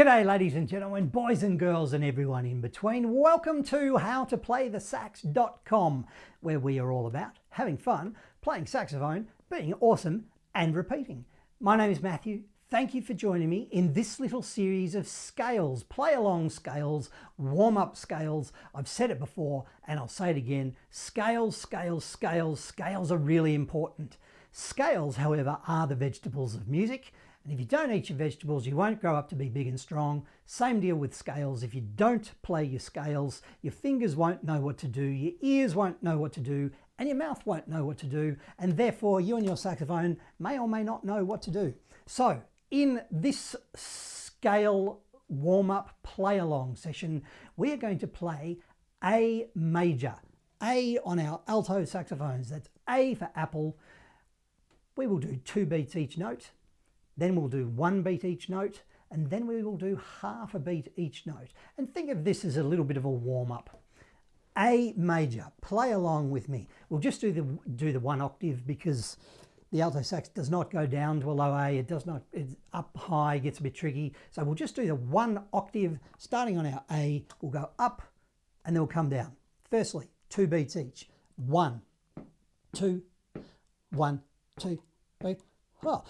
G'day ladies and gentlemen, boys and girls and everyone in between. Welcome to howtoplaythesax.com, where we are all about having fun, playing saxophone, being awesome and repeating. My name is Matthew. Thank you for joining me in this little series of scales, play along scales, warm up scales. I've said it before and I'll say it again. Scales, scales, scales, scales are really important. Scales, however, are the vegetables of music. And if you don't eat your vegetables, you won't grow up to be big and strong. Same deal with scales. If you don't play your scales, your fingers won't know what to do, your ears won't know what to do, and your mouth won't know what to do. And therefore, you and your saxophone may or may not know what to do. So, in this scale warm-up play-along session, we are going to play A major. A on our alto saxophones. That's A for apple. We will do 2 beats each note. Then we'll do 1 beat each note, and then we will do half a beat each note. And think of this as a little bit of a warm-up. A major, play along with me. We'll just do the 1 octave because the alto sax does not go down to a low A. It does not, it's up high, gets a bit tricky. So we'll just do the 1 octave, starting on our A. We'll go up and then we'll come down. Firstly, 2 beats each. 1, 2, 1, 2, 3, 4.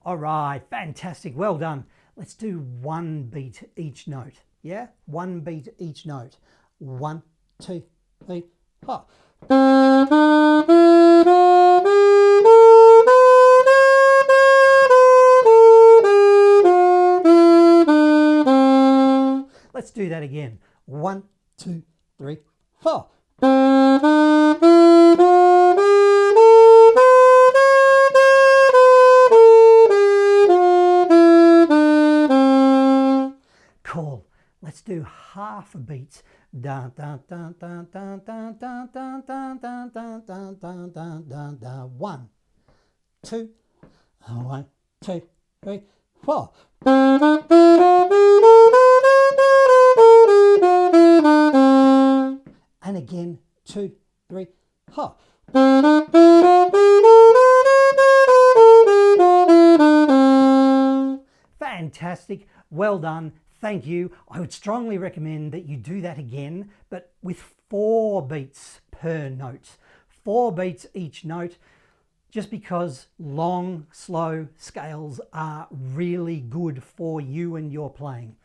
All right, fantastic, well done. Let's do 1 beat each note. Yeah, 1 beat each note. 1, 2, 3, 4. Let's do that again. 1, 2, 3, 4. Cool. Let's do half a beat. Dun, dun, dun, dun, dun, dun, dun, dun, dun, dun, dun, dun, dun, dun, dun, dun. 1, 2, 1, 2, 3, 4. And again, 2, 3, 4. Fantastic. Well done. Thank you. I would strongly recommend that you do that again, but with 4 beats per note. 4 beats each note, just because long, slow scales are really good for you and your playing.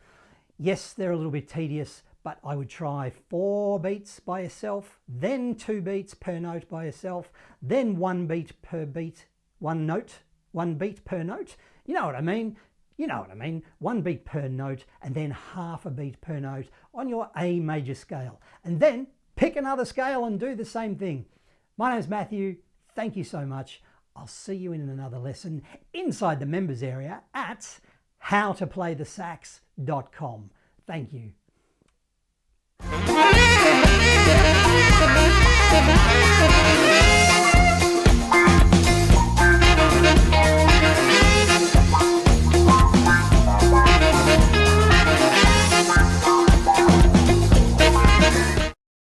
Yes, they're a little bit tedious, but I would try 4 beats by yourself, then 2 beats per note by yourself, then 1 beat per beat, 1 note, 1 beat per note. You know what I mean? You know what I mean, 1 beat per note and then half a beat per note on your A major scale. And then pick another scale and do the same thing. My name's Matthew. Thank you so much. I'll see you in another lesson inside the members area at howtoplaythesax.com. Thank you.